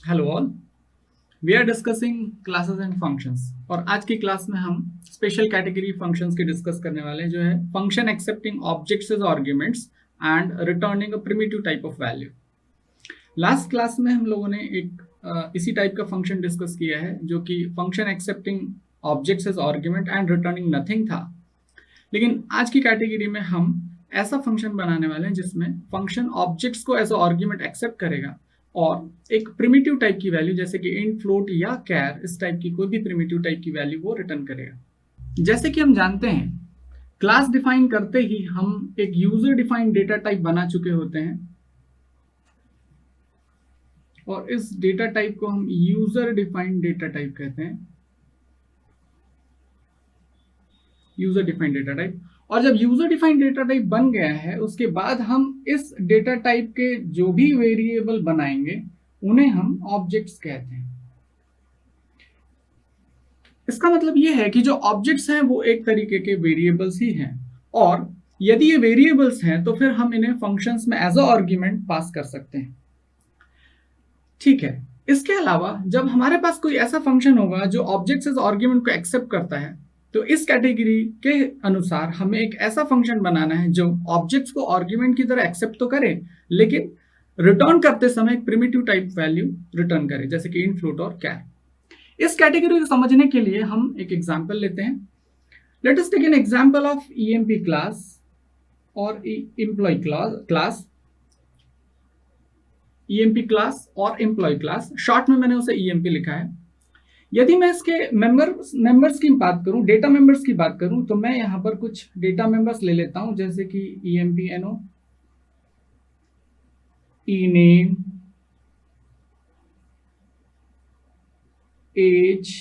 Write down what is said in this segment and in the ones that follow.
Hello all, we are discussing classes and functions. और आज की क्लास में हम स्पेशल कैटेगरी फंक्शंस की डिस्कस करने वाले हैं, जो है function accepting objects as arguments and returning a primitive type of value. Last class में हम लोगों ने एक इसी टाइप का फंक्शन डिस्कस किया है, जो कि function accepting objects as argument and returning nothing था। लेकिन आज की कैटेगरी में हम ऐसा फंक्शन बनाने वाले हैं जिसमें फंक्शन ऑब्जेक्ट्स को एज अ आर्ग्यूमेंट एक्सेप्ट करेगा और एक प्रिमिटिव टाइप की वैल्यू जैसे कि इंट, फ्लोट या कैर, इस टाइप की कोई भी प्रिमिटिव टाइप की वैल्यू वो रिटर्न करेगा। जैसे कि हम जानते हैं, क्लास डिफाइन करते ही हम एक यूजर डिफाइंड डेटा टाइप बना चुके होते हैं और इस डेटा टाइप को हम यूजर डिफाइंड डेटा टाइप कहते हैं। User defined data type. और जब यूजर डिफाइंड डेटा टाइप बन गया है, उसके बाद हम इस डेटा टाइप के जो भी वेरिएबल बनाएंगे उन्हें हम ऑब्जेक्ट्स कहते हैं। इसका मतलब यह है कि जो ऑब्जेक्ट्स हैं वो एक तरीके के वेरिएबल्स ही हैं, और यदि ये वेरिएबल्स हैं तो फिर हम इन्हें फंक्शंस में एज अ आर्ग्यूमेंट पास कर सकते हैं। ठीक है, इसके अलावा जब हमारे पास कोई ऐसा फंक्शन होगा जो ऑब्जेक्ट्स एज आर्ग्यूमेंट को एक्सेप्ट करता है, तो इस कैटेगरी के अनुसार हमें एक ऐसा फंक्शन बनाना है जो ऑब्जेक्ट्स को आर्ग्यूमेंट की तरह एक्सेप्ट तो करे, लेकिन रिटर्न करते समय एक प्रिमिटिव टाइप वैल्यू रिटर्न करे, जैसे कि इंट, फ्लोट और कैर। इस कैटेगरी को समझने के लिए हम एक एग्जांपल लेते हैं। Let us take an example of EMP class और एम्प्लॉय क्लास। ईएमपी क्लास और एम्प्लॉय क्लास, शॉर्ट में मैंने उसे ईएमपी लिखा है। यदि मैं इसके मेंबर्स की बात करूं, डेटा मेंबर्स की बात करूं, तो मैं यहां पर कुछ डेटा मेंबर्स ले लेता हूं, जैसे कि EMPNO, ENAME, एज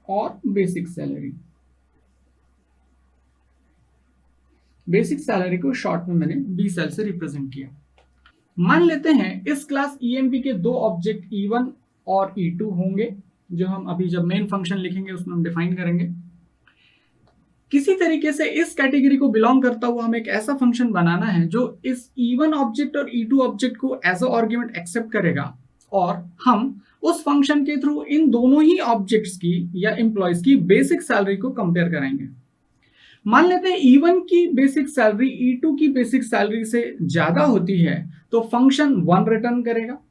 और बेसिक सैलरी। बेसिक सैलरी को शॉर्ट में मैंने BSEL से रिप्रेजेंट किया। मान लेते हैं इस क्लास EMP के दो ऑब्जेक्ट E1 और E2 होंगे, जो हम अभी जब मेन फंक्शन लिखेंगे उसमें हम डिफाइन करेंगे। किसी तरीके से इस कैटेगरी को बिलोंग करता हुआ हमें एक ऐसा फंक्शन बनाना है जो इस E1 ऑब्जेक्ट और E2 ऑब्जेक्ट को एज अ आर्ग्यूमेंट एक्सेप्ट करेगा, और हम उस फंक्शन के थ्रू इन दोनों ही ऑब्जेक्ट्स की या एम्प्लॉयज की बेसिक सैलरी को कंपेयर कराएंगे। मान लेते हैं E1 की बेसिक सैलरी E2 की बेसिक सैलरी से ज्यादा होती है, तो फंक्शन 1 रिटर्न करेगा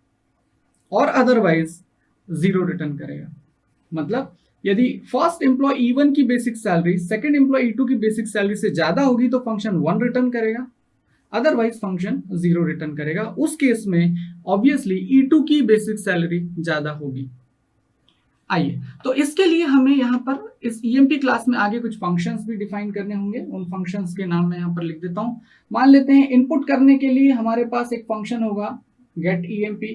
और अदरवाइज 0 रिटर्न करेगा। मतलब यदि फर्स्ट एम्प्लॉय E1 की basic salary second employ E2 की बेसिक सैलरी से ज्यादा होगी तो फंक्शन 1 रिटर्न करेगा, अदरवाइज फंक्शन 0 रिटर्न करेगा। उस केस में ऑब्वियसली E2 की बेसिक सैलरी ज्यादा होगी। आइए, तो इसके लिए हमें यहाँ पर इस EMP क्लास में आगे कुछ फंक्शंस भी डिफाइन करने होंगे। उन फंक्शंस के नाम मैं यहाँ पर लिख देता हूँ। मान लेते हैं इनपुट करने के लिए हमारे पास एक फंक्शन होगा getEMP,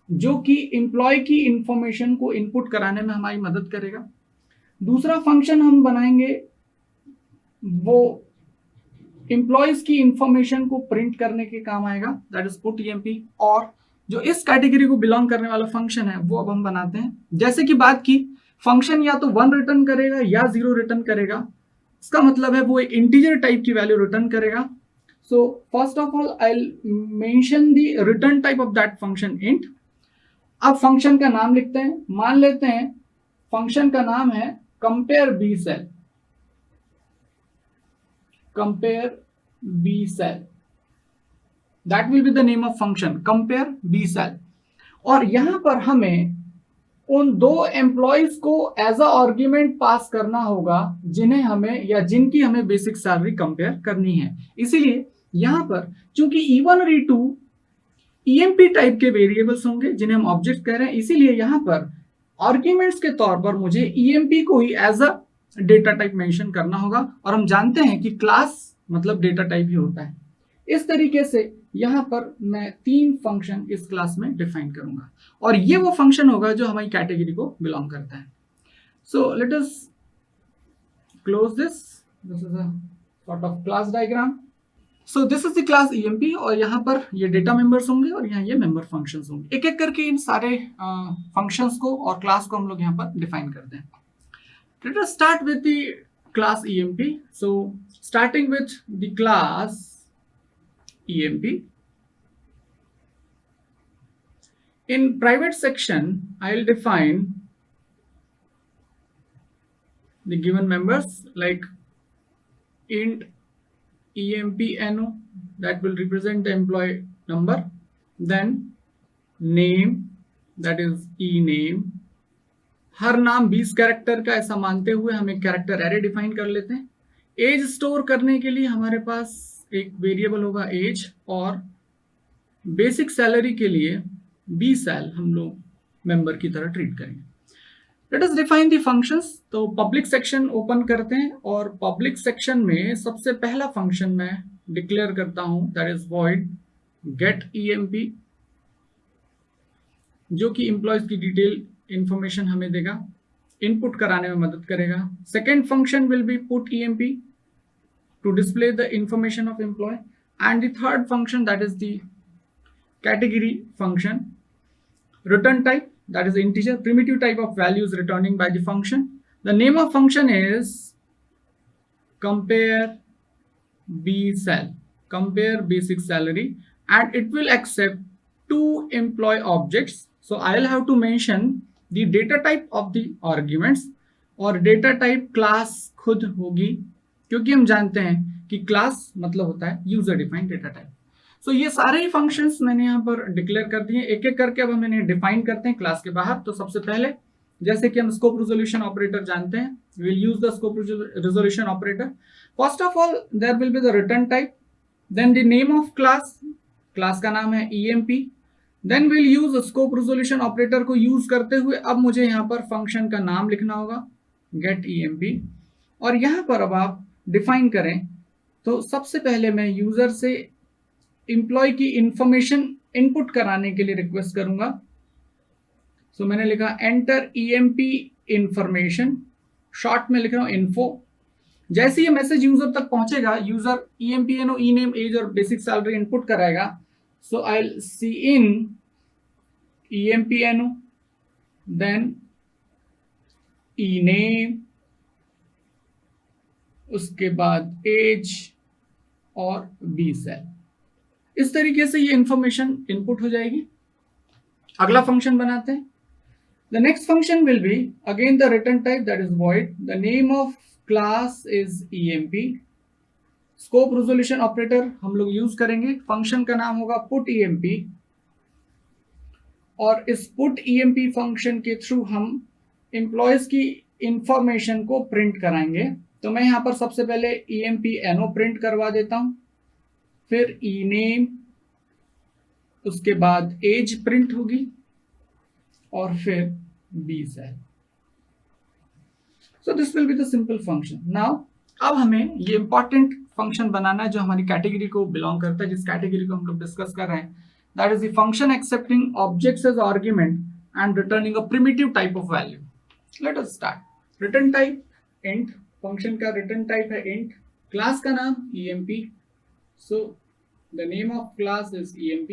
जो कि एम्प्लॉय की इंफॉर्मेशन को इनपुट कराने में हमारी मदद करेगा। दूसरा फंक्शन हम बनाएंगे वो एम्प्लॉयज की इंफॉर्मेशन को प्रिंट करने के काम आएगा, दैट इज पुटEMP। और जो इस कैटेगरी को बिलोंग करने वाला फंक्शन है वो अब हम बनाते हैं। जैसे कि बात की, फंक्शन या तो 1 रिटर्न करेगा या 0 रिटर्न करेगा। इसका मतलब है वो एक इंटीजर टाइप की वैल्यू रिटर्न करेगा। So first of all I will mention the return type of that function int. अब फंक्शन का नाम लिखते हैं। मान लेते हैं फंक्शन का नाम है compare BSEL। compare BSEL, that will be the name of function compare BSEL। और यहां पर हमें उन दो एम्प्लॉयज को एज अ आर्ग्यूमेंट पास करना होगा जिन्हें हमें या जिनकी हमें बेसिक सैलरी कंपेयर करनी है। इसीलिए यहां पर चूंकि E1 और E2 EMP टाइप के वेरिएबल्स होंगे जिन्हें हम ऑब्जेक्ट कह रहे हैं, इसीलिए यहां पर आर्ग्यूमेंट्स के तौर पर मुझे EMP को ही as a data type mention करना होगा। और हम जानते हैं कि क्लास मतलब डेटा टाइप ही होता है। इस तरीके से यहां पर मैं 3 फंक्शन इस क्लास में डिफाइन करूंगा, और ये वो फंक्शन होगा जो हमारी कैटेगरी को बिलोंग करता है। So let us close this is a sort of class diagram. So this is the class EMP, और यहाँ पर ये डेटा मेंबर्स होंगे और यहाँ ये मेंबर फंक्शंस होंगे। एक एक करके इन सारे फंक्शंस को और क्लास को हम लोग यहाँ पर डिफाइन करते हैं। Let us start with the class EMP. So starting with the class EMP. In private section, I'll define the given members like int empno, that will represent the employee number, then name, that is ename. हर नाम 20 character का ऐसा मानते हुए हम एक character array define कर लेते हैं। एज स्टोर करने के लिए हमारे पास एक वेरिएबल होगा एज, और बेसिक सैलरी के लिए बी सैल हम लोग मेंबर की तरह ट्रीट करेंगे। Let us define the functions. तो पब्लिक सेक्शन ओपन करते हैं और पब्लिक सेक्शन में सबसे पहला फंक्शन मैं डिक्लेयर करता हूं, that is void get EMP, जो कि एम्प्लॉयज की डिटेल इंफॉर्मेशन हमें देगा, इनपुट कराने में मदद करेगा। Second function will be put EMP to display the information of employee, and the third function that is the category function. Return type, that is integer, primitive type of values returning by the function. The name of function is compare b cell, compare basic salary, and it will accept two employee objects. So I'll have to mention the data type of the arguments, और data type class खुद होगी, क्योंकि हम जानते हैं कि class मतलब होता है user defined data type. So ये सारे ही फंक्शंस मैंने यहाँ पर डिक्लेयर कर दिए। एक एक करके अब हम इन्हें डिफाइन करते हैं क्लास के बाहर। तो सबसे पहले, जैसे कि हम स्कोप रिजोल्यूशन ऑपरेटर जानते हैं, we will use the scope resolution operator. First of all there will be the return type, then the name of class, class का नाम है EMP, then will use scope resolution operator को use करते हुए अब मुझे यहाँ पर फंक्शन का नाम लिखना होगा गेट ईएमपी, और यहाँ पर अब आप डिफाइन करें। तो सबसे पहले मैं यूजर से एम्प्लॉय की इंफॉर्मेशन इनपुट कराने के लिए रिक्वेस्ट करूंगा। सो मैंने लिखा एंटर ईएमपी इंफॉर्मेशन, शॉर्ट में लिख रहा हूं इन्फो। जैसे ये मैसेज यूजर तक पहुंचेगा, यूजर ईएमपीएनओ, ईनेम, एज और बेसिक सैलरी इनपुट कराएगा। सो I will see in ईएमपीएनओ, then ईनेम, उसके बाद एज और बी सेल। इस तरीके से ये इंफॉर्मेशन इनपुट हो जाएगी। अगला फंक्शन बनाते हैं। The next function will be again the return type, that is void, the name of class is EMP. Scope resolution operator हम लोग यूज करेंगे, फंक्शन का नाम होगा पुट ईएमपी, और इस पुट ईएमपी फंक्शन के थ्रू हम एम्प्लॉयज की इंफॉर्मेशन को प्रिंट कराएंगे। तो मैं यहां पर सबसे पहले ईएमपीएनओ प्रिंट करवा देता हूं, फिर ईनेम, उसके बाद एज प्रिंट होगी, और फिर B sal. So this will be the simple function. Now अब हमें ये इंपॉर्टेंट फंक्शन बनाना है जो हमारी कैटेगरी को बिलोंग करता है, जिस कैटेगरी को हम लोग डिस्कस कर रहे हैं, that is the function accepting objects as argument and returning a primitive type of value. Let us start. Return type int, function का रिटर्न टाइप है इंट, क्लास का नाम EMP, so the name of class is emp,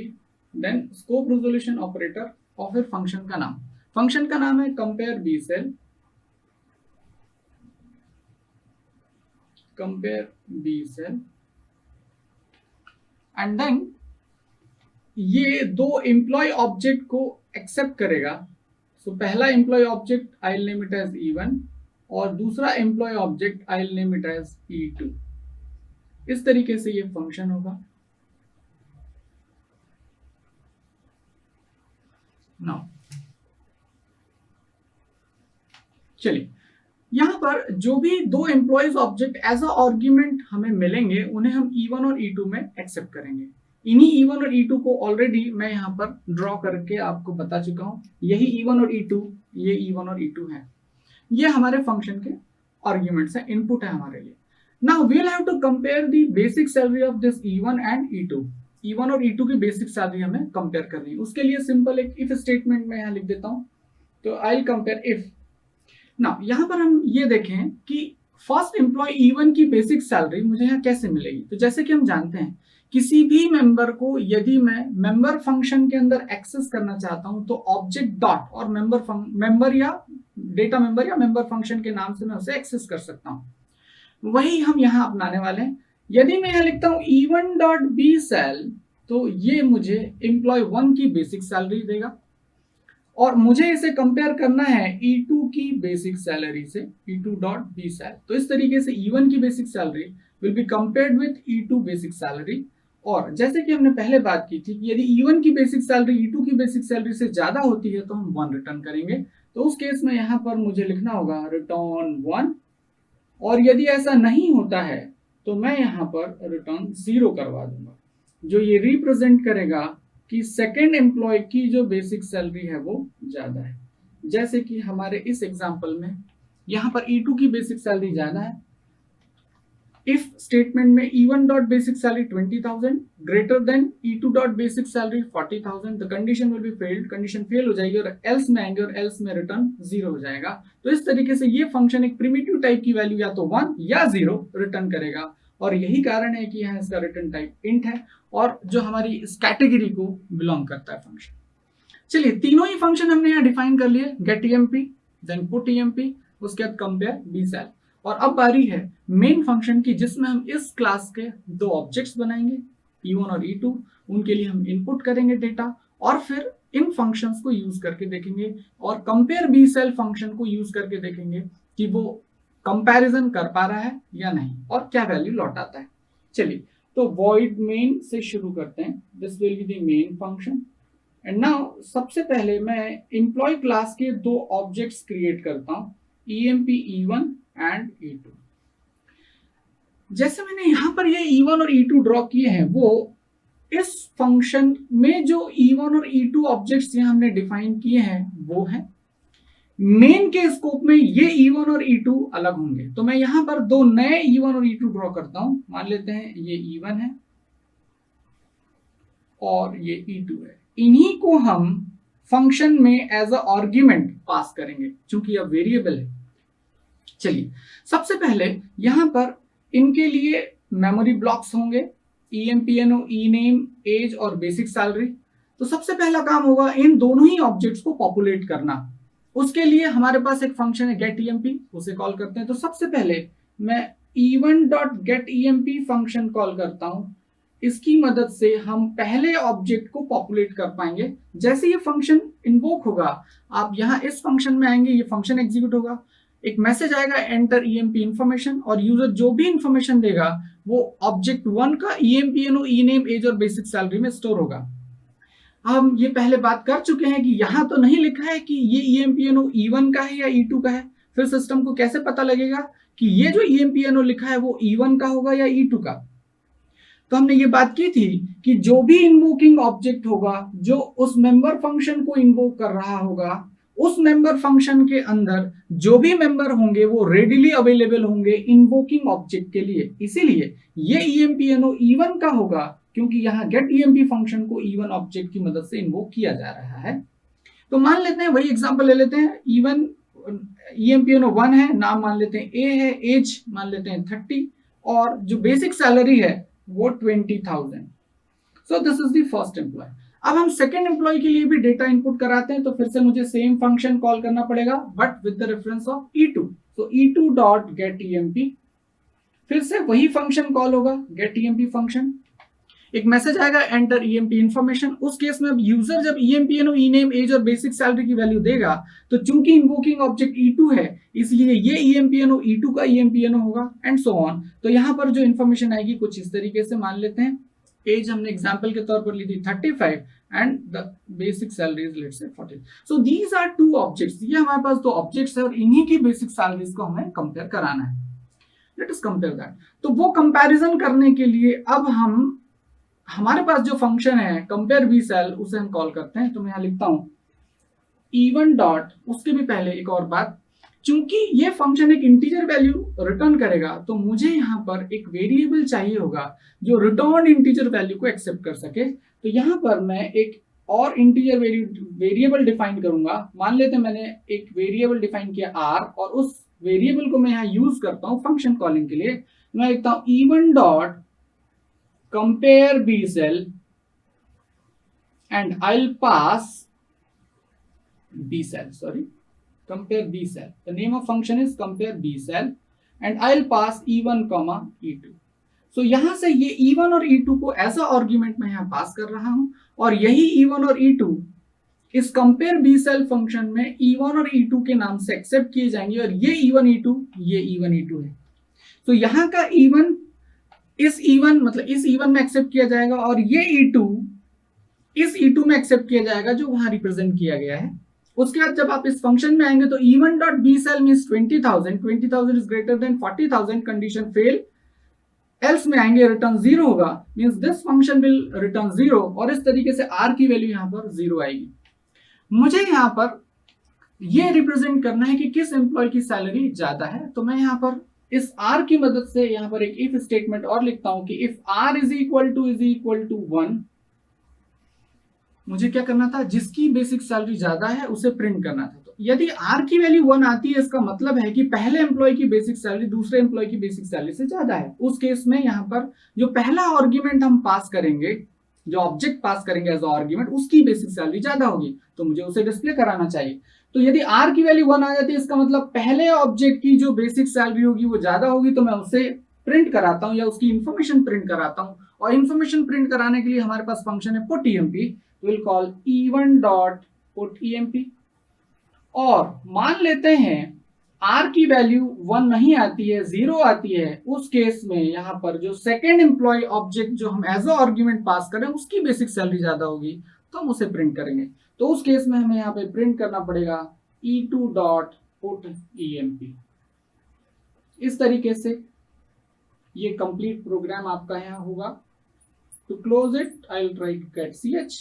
then scope resolution operator, और फिर function का नाम, function का नाम है compare b cell, compare b cell, and then ये दो एम्प्लॉय ऑब्जेक्ट को एक्सेप्ट करेगा। सो पहला employee object I will name it as E1, और दूसरा employee object I will name it as E2। इस तरीके से ये फंक्शन होगा। नाउ चलिए, यहां पर जो भी दो employees object as a argument हमें मिलेंगे, उन्हें हम E1 और E2 में एक्सेप्ट करेंगे। इन्हीं E1 और E2 को ऑलरेडी मैं यहां पर ड्रॉ करके आपको बता चुका हूं। यही E1 और E2, ये E1 और E2 है। ये हमारे फंक्शन के आर्गुमेंट्स हैं, इनपुट है हमारे लिए। Now we'll have to compare the basic salary of this E1 and E2. E1 और E2 की बेसिक सैलरी हमें कंपेयर करनी है। उसके लिए सिंपल एक इफ स्टेटमेंट में यहाँ लिख देता हूँ। तो I'll compare if. Now यहाँ पर हम ये देखें कि फर्स्ट एम्प्लॉय E1 की बेसिक सैलरी मुझे यहाँ कैसे मिलेगी। तो जैसे कि हम जानते हैं, किसी भी मेंबर को यदि मैं मेंबर फंक्शन के अंदर एक्सेस करना चाहता हूँ, तो ऑब्जेक्ट डॉट और मेंबर या डेटा मेंबर या मेंबर फंक्शन के नाम से मैं उसे एक्सेस कर सकता हूँ। वही हम यहां अपनाने वाले हैं। यदि मैं यहां लिखता हूं E1.B सेल, तो ये मुझे एम्प्लॉय 1 की बेसिक सैलरी देगा। और मुझे इसे कंपेयर करना है E2 की बेसिक सैलरी से, E2 डॉट बी सैल। तो इस तरीके से E1 की basic salary will be compared with E2 basic salary. और जैसे कि हमने पहले बात की थी कि यदि E1 की बेसिक सैलरी E2 की बेसिक सैलरी से ज्यादा होती है तो हम 1 रिटर्न करेंगे। तो उस केस में यहाँ पर मुझे लिखना होगा रिटर्न 1, और यदि ऐसा नहीं होता है तो मैं यहाँ पर रिटर्न 0 करवा दूंगा, जो ये रिप्रेजेंट करेगा कि सेकेंड एम्प्लॉय की जो बेसिक सैलरी है वो ज्यादा है। जैसे कि हमारे इस एग्जांपल में यहाँ पर E2 की बेसिक सैलरी ज्यादा है। इफ स्टेटमेंट में E1 dot basic salary 20,000 greater than E2 dot basic salary 40,000, the condition will be failed, condition fail हो जाएगी और एल्स में आएंगे और एल्स में रिटर्न 0 हो जाएगा। तो इस तरीके से ये फंक्शन एक प्रिमिटिव टाइप की वैल्यू या तो 1 या 0 रिटर्न करेगा, और यही कारण है कि यहाँ इसका रिटर्न टाइप इंट है और जो हमारी इस कैटेगरी को बिलोंग करता है फंक्शन। चलिए, तीनों ही फंक्शन हमने यहाँ डिफाइन कर लिए, get EMP, then put EMP, उसके बाद कंपेयर बी सेल। और अब बारी है मेन फंक्शन की, जिसमें हम इस क्लास के दो ऑब्जेक्ट्स बनाएंगे E1 और E2, उनके लिए हम इनपुट करेंगे डेटा और फिर इन फंक्शंस को यूज करके देखेंगे और कंपेयर बी सेल फंक्शन को यूज करके देखेंगे कि वो कंपैरिजन कर पा रहा है या नहीं और क्या वैल्यू लौटाता है। चलिए, तो वॉइड मेन से शुरू करते हैं। This will be the main function and now सबसे पहले मैं एम्प्लॉय क्लास के दो ऑब्जेक्ट्स क्रिएट करता हूं, EMP E1 एंड E2। जैसे मैंने यहां पर ये E1 और E2 ड्रॉ किए हैं, वो इस फंक्शन में जो E1 और E2 ऑब्जेक्ट्स यहां हमने डिफाइन किए हैं वो है। मेन के स्कोप में ये E1 और E2 अलग होंगे, तो मैं यहां पर दो नए E1 और E2 ड्रॉ करता हूं। मान लेते हैं ये E1 है और ये E2 है। इन्हीं को हम फंक्शन में एज अ आर्ग्यूमेंट पास करेंगे क्योंकि यह वेरिएबल है। चलिए, सबसे पहले यहां पर इनके लिए मेमोरी ब्लॉक्स होंगे, EMPNO, ENAME, एज और बेसिक सैलरी। तो सबसे पहला काम होगा इन दोनों ही ऑब्जेक्ट्स को पॉपुलेट करना। उसके लिए हमारे पास एक फंक्शन है गेट EMP, उसे कॉल करते हैं। तो सबसे पहले मैं E1 dot gate EMP function call करता हूं। इसकी मदद से हम पहले ऑब्जेक्ट को पॉपुलेट कर पाएंगे। जैसे ये फंक्शन इन्वोक होगा, आप यहां इस फंक्शन में आएंगे, ये फंक्शन एग्जीक्यूट होगा, एक मैसेज आएगा एंटर EMP इंफॉर्मेशन, और यूजर जो भी इंफॉर्मेशन देगा वो ऑब्जेक्ट 1 का EMPNO, ENAME, एज और बेसिक सैलरी में स्टोर होगा। हम ये पहले बात कर चुके हैं कि यहां तो नहीं लिखा है कि ये EMPNO E1 का है या E2 का है। फिर सिस्टम को कैसे पता लगेगा कि ये जो EMPNO लिखा है वो E1 का होगा या E2 का? तो हमने ये बात की थी कि जो भी इन्वोकिंग ऑब्जेक्ट होगा, जो उस मेंबर फंक्शन को इन्वोक कर रहा होगा, उस मेंबर फंक्शन के अंदर जो भी मेंबर होंगे वो रेडिली अवेलेबल होंगे इन्वोकिंग ऑब्जेक्ट के लिए। इसीलिए ये EMPNO E1 का होगा क्योंकि यहाँ गेट EMP फंक्शन को E1 ऑब्जेक्ट की मदद से इन्वोक किया जा रहा है। तो मान लेते हैं, वही एग्जांपल ले लेते हैं। E1 EMPNO 1 है, नाम मान लेते हैं A है, एज मान लेते हैं 30, और जो बेसिक सैलरी है वो 20,000। So this is the first employee. अब हम सेकेंड एम्प्लॉय के लिए भी डेटा इनपुट कराते हैं, तो फिर से मुझे सेम फंक्शन कॉल करना पड़ेगा but with the reference of E2। So E2 dot gate EMP, फिर से वही फंक्शन कॉल होगा गेट EMP फंक्शन, एक मैसेज आएगा एंटर EMP इंफॉर्मेशन। उस केस में अब यूजर जब EMPNO, ENAME, एज और बेसिक सैलरी की वैल्यू देगा तो चूंकि इन्वोकिंग ऑब्जेक्ट E2 है इसलिए ये EMPNO E2 का EMPNO होगा एंड सो ऑन। तो यहाँ पर जो इन्फॉर्मेशन आएगी कुछ इस तरीके से, मान लेते हैं एज हमने एग्जांपल के तौर पर ली थी 35 and the basic salary is let's say 40। So these are two objects, ये हमारे पास दो ऑब्जेक्ट्स है और इन्हीं की बेसिक सैलरीज को हमें कंपेयर कराना है। Let us compare that. तो वो कंपैरिजन करने के लिए अब हमारे पास जो फंक्शन है कंपेयर बी सेल, उसे हम कॉल करते हैं। तो मैं यहां लिखता हूं E1 डॉट, उसके भी पहले एक और बात, चूंकि ये फंक्शन एक इंटीजर वैल्यू रिटर्न करेगा तो मुझे यहाँ पर एक वेरिएबल चाहिए होगा जो रिटर्न इंटीजर वैल्यू को एक्सेप्ट कर सके। तो यहाँ पर मैं एक और इंटीजर वेरिएबल डिफाइन करूंगा। मान लेते हैं मैंने एक वेरिएबल डिफाइन किया R, और उस वेरिएबल को मैं यहाँ यूज करता हूँ फंक्शन कॉलिंग के लिए। मैं लिखता हूँ E1 dot compare B cell and I'll pass B cell, compare B cell. The name of function is compare B cell and I'll pass E1 comma E2. So यहां से ये E1 और E2 को ऐसा आर्ग्यूमेंट मैं यहां पास कर रहा हूं और यही E1 और E2 इस कंपेयर बी सेल फंक्शन में E1 और E2 के नाम से एक्सेप्ट किए जाएंगे, और ये E1 E2 ये E1 E2 है। तो यहाँ का E1 इस E1 मतलब इस E1 में एक्सेप्ट किया जाएगा, और ये E2 इस E2 में एक्सेप्ट किया जाएगा जो वहां रिप्रेजेंट किया गया है। उसके बाद जब आप इस फंक्शन में आएंगे तो E1 dot B sal means 20,000 is greater than 40,000, condition fail, else में आएंगे रिटर्न 0 होगा, means this function will return 0, और इस तरीके से r की वैल्यू यहां पर 0 आएगी। मुझे यहां पर ये रिप्रेजेंट करना है कि किस एम्प्लॉय की सैलरी ज्यादा है, तो मैं यहां पर इस r की मदद से यहां पर एक इफ स्टेटमेंट और लिखता हूं कि if r is equal to 1, मुझे क्या करना था, जिसकी बेसिक सैलरी ज्यादा है उसे प्रिंट करना था। तो यदि r की वैल्यू 1 आती है, इसका मतलब है कि पहले एम्प्लॉय की बेसिक सैलरी दूसरे एम्प्लॉय की बेसिक सैलरी से ज्यादा है। उस केस में यहाँ पर जो पहला आर्ग्यूमेंट हम पास करेंगे, जो ऑब्जेक्ट पास करेंगे एज आर्ग्यूमेंट, उसकी बेसिक सैलरी ज्यादा होगी, तो मुझे उसे डिस्प्ले कराना चाहिए। तो यदि r की वैल्यू 1 आ जाती है, इसका मतलब पहले ऑब्जेक्ट की जो बेसिक सैलरी होगी वो ज्यादा होगी, तो मैं उसे प्रिंट कराता हूँ या उसकी इंफॉर्मेशन प्रिंट कराता हूँ। और इंफॉर्मेशन प्रिंट कराने के लिए हमारे पास फंक्शन है put emp, we'll call E1 dot put emp, और मान लेते हैं r की वैल्यू 1 नहीं आती है, 0 आती है। उस केस में यहाँ पर जो सेकेंड एम्प्लॉय ऑब्जेक्ट जो हम एज अ आर्ग्यूमेंट पास करें उसकी बेसिक सैलरी ज्यादा होगी, तो हम उसे प्रिंट करेंगे। तो उस केस में हमें यहाँ पे प्रिंट करना पड़ेगा E2 dot put emp। इस तरीके से ये कंप्लीट प्रोग्राम आपका यहाँ होगा। To close it, I'll try to get ch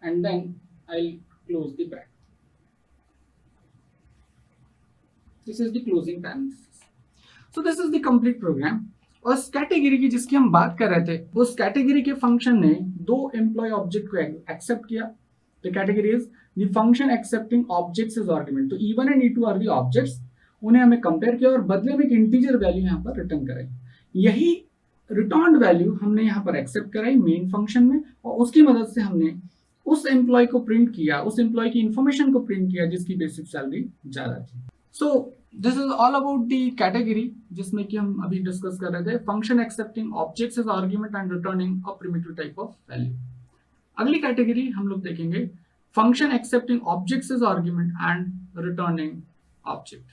and then I'll close the bracket. This is the closing parenthesis. So this is the complete program. और इस category की जिसकी हम बात कर रहे थे, उस कैटेगरी के फंक्शन ने दो एम्प्लॉय ऑब्जेक्ट को एक्सेप्ट किया। The category is the function accepting objects as argument. तो E1 and E2 are the objects, उन्हें हमें कंपेयर किया और बदले में एक इंटीजर वैल्यू यहाँ पर रिटर्न कराई। यही रिटर्न वैल्यू हमने यहाँ पर एक्सेप्ट कराई मेन फंक्शन में, और उसकी मदद से हमने उस एम्प्लॉय को प्रिंट किया, उस एम्प्लॉय की इंफॉर्मेशन को प्रिंट किया जिसकी बेसिक सैलरी ज्यादा थी। So this is all about the category, जिसमें कि हम अभी डिस्कस कर रहे थे function accepting objects as argument and returning a primitive type of value. अगली कैटेगरी हम लोग देखेंगे function accepting objects as argument and returning object.